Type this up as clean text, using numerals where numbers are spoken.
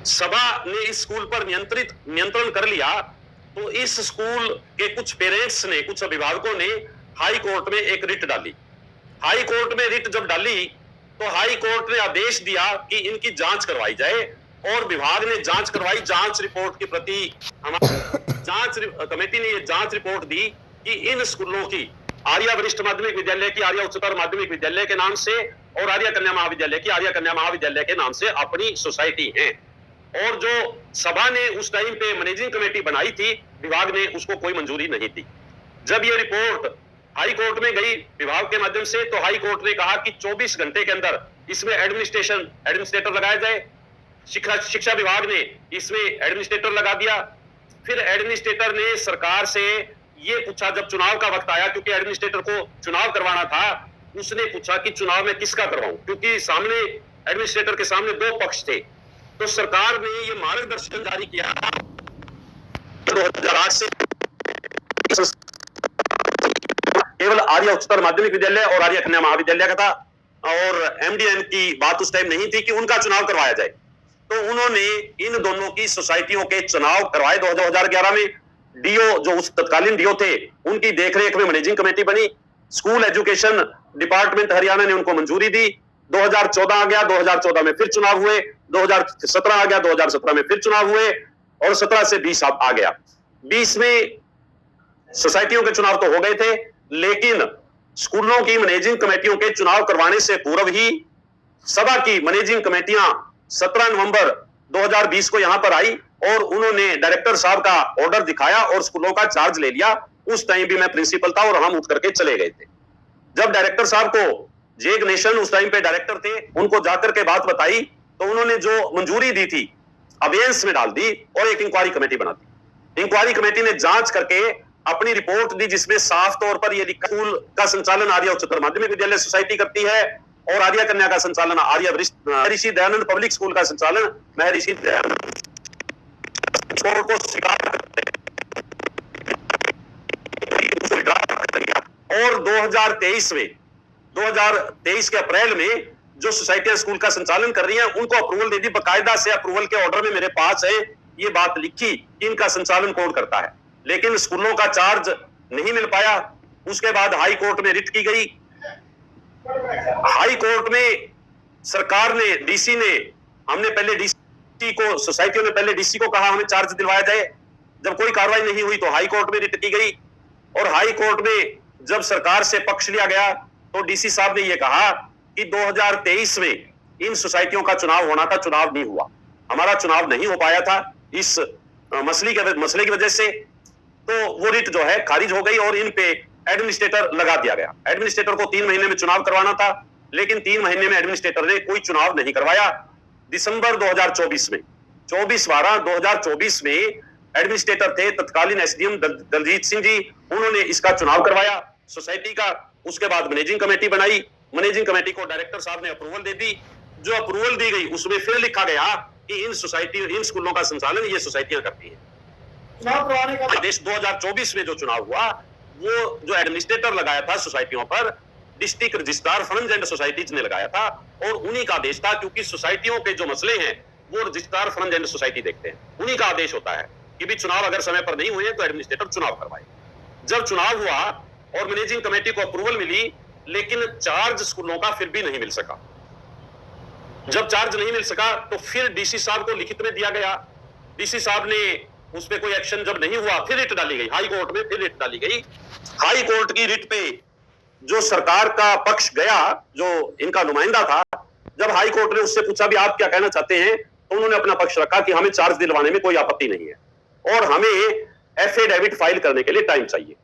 सभा ने इस स्कूल पर नियंत्रण कर लिया, तो इस स्कूल के कुछ पेरेंट्स ने, कुछ अभिभावकों ने हाई कोर्ट में एक रिट डाली। हाई कोर्ट में रिट जब डाली तो हाई कोर्ट ने आदेश दिया कि इनकी जांच करवाई जाए, और विभाग ने जांच करवाई। जांच रिपोर्ट की प्रति जांच कमेटी ने यह जांच रिपोर्ट दी कि इन स्कूलों की आर्या वरिष्ठ माध्यमिक विद्यालय की आर्या उच्चतर माध्यमिक विद्यालय के नाम से और आर्या कन्या महाविद्यालय की आर्या कन्या महाविद्यालय के नाम से अपनी सोसाइटी है। और जो सभा ने उस टाइम पे मैनेजिंग कमेटी बनाई थी, विभाग ने उसको कोई मंजूरी नहीं दी। जब ये रिपोर्ट हाई कोर्ट में गई विभाग के माध्यम से, तो हाई कोर्ट ने कहा कि 24 घंटे के अंदर इसमें एडमिनिस्ट्रेटर लगाया जाए। शिक्षा विभाग ने इसमें एडमिनिस्ट्रेटर लगा दिया। फिर एडमिनिस्ट्रेटर ने सरकार से ये पूछा, जब चुनाव का वक्त आया, क्योंकि एडमिनिस्ट्रेटर को चुनाव करवाना था, उसने पूछा कि चुनाव में किसका करवाऊं, क्योंकि सामने एडमिनिस्ट्रेटर के सामने दो पक्ष थे। तो सरकार ने ये मार्गदर्शन जारी किया 2008 से केवल आर्या उच्चतर माध्यमिक विद्यालय और आर्या कन्या महाविद्यालय का था, और एमडीएन की बात उस टाइम नहीं थी कि उनका चुनाव करवाया जाए। तो उन्होंने इन दोनों की सोसाइटियों के चुनाव करवाए 2011 में। डीओ, जो उस तत्कालीन डीओ थे, उनकी देखरेख में मैनेजिंग कमेटी बनी। स्कूल एजुकेशन डिपार्टमेंट हरियाणा ने उनको मंजूरी दी। 2014 आ गया, 2014 में फिर चुनाव हुए, 2017 आ गया, 2017 में फिर चुनाव हुए, और 17 से 20 आ गया। 20 में सोसाइटियों के चुनाव तो हो गए थे, लेकिन स्कूलों की मैनेजिंग कमेटियों के चुनाव करवाने से पूर्व ही सभा की मैनेजिंग कमेटियां 17 नवंबर 2020 को यहां पर आई, और उन्होंने डायरेक्टर साहब का ऑर्डर दिखाया और स्कूलों का चार्ज ले लिया। उस टाइम भी मैं प्रिंसिपल था और हम उठ करके चले गए थे। जब डायरेक्टर साहब को जेग नेशन उस टाइम पे डायरेक्टर थे, उनको जाकर के बात बताई, तो उन्होंने जो मंजूरी दी थी अबेंस में डाल दी और एक इंक्वायरी कमेटी बना दी। इंक्वायरी कमेटी ने जांच करके अपनी रिपोर्ट दी, जिसमें साफ तौर पर यह लिखा स्कूल का संचालन आर्या उच्चतर माध्यमिक विद्यालय सोसाइटी करती है, और आर्या कन्या का संचालन आर्या महर्षि दयानंद पब्लिक स्कूल का संचालन महर्षि दयानंद को स्वीकार करते हैं। और 2023 के अप्रैल में जो सोसाइटियां स्कूल का संचालन कर रही हैं, उनको अप्रूवल दे दी। बाकायदा से अप्रूवल के ऑर्डर में मेरे पास है ये बात लिखी कि इनका संचालन कौन करता है, लेकिन स्कूलों का चार्ज नहीं मिल पाया। उसके बाद हाई कोर्ट में रिट की गई। हाई कोर्ट में सरकार ने, डीसी ने, हमने पहले डीसी को, सोसाइटियों ने पहले डीसी को कहा हमें चार्ज दिलवाया जाए। जब कोई कार्रवाई नहीं हुई तो हाई कोर्ट में रिट की गई, और हाई कोर्ट में जब सरकार से पक्ष लिया गया तो डीसी साहब ने यह कहा कि 2023 में इन सोसाइटियों का चुनाव होना था, चुनाव नहीं हुआ, हमारा चुनाव नहीं हो पाया था इस मसले की वजह से। तो वो रिट जो है खारिज हो गई और इन पे एडमिनिस्ट्रेटर लगा दिया गया। एडमिनिस्ट्रेटर को 3 महीने में चुनाव करवाना था, लेकिन 3 महीने में एडमिनिस्ट्रेटर ने कोई चुनाव नहीं करवाया। दिसंबर 2024 में 24/12/2024 में एडमिनिस्ट्रेटर थे तत्कालीन एसडीएम दलजीत सिंह जी, उन्होंने इसका चुनाव करवाया सोसाइटी का। उसके बाद मैनेजिंग कमेटी बनाई। मैनेजिंग कमेटी को डायरेक्टर साहब ने अप्रूवल दे दी। जो अप्रूवल दी गई उसमें फिर लिखा गया कि इन स्कूलों का संचालन ये सोसाइटियां करती हैं। चुनाव करवाने का आदेश 2024 में जो चुनाव हुआ, वो जो एडमिनिस्ट्रेटर लगाया था सोसाइटियों पर, district registrar funds and societies ने लगाया था, और उन्हीं का आदेश था, क्योंकि सोसाइटियों के जो मसले हैं वो रजिस्ट्रार फंड्स एंड सोसाइटी देखते हैं। उन्हीं का आदेश होता है कि भी चुनाव अगर समय पर नहीं हुए तो एडमिनिस्ट्रेटर चुनाव करवाए। जब चुनाव हुआ और मैनेजिंग कमेटी को अप्रूवल मिली, लेकिन चार्ज स्कूलों का फिर भी नहीं मिल सका। जब चार्ज नहीं मिल सका तो फिर डीसी साहब को लिखित में दिया गया। डीसी साहब ने उस पर कोई एक्शन जब नहीं हुआ, फिर रिट डाली गई हाई कोर्ट में, फिर रिट डाली गई। हाई कोर्ट की रिट पे जो सरकार का पक्ष गया, जो इनका नुमाइंदा था, जब हाई कोर्ट ने उससे पूछा भी आप क्या कहना चाहते हैं, तो उन्होंने अपना पक्ष रखा कि हमें चार्ज दिलवाने में कोई आपत्ति नहीं है और हमें एफिडेविट फाइल करने के लिए टाइम चाहिए।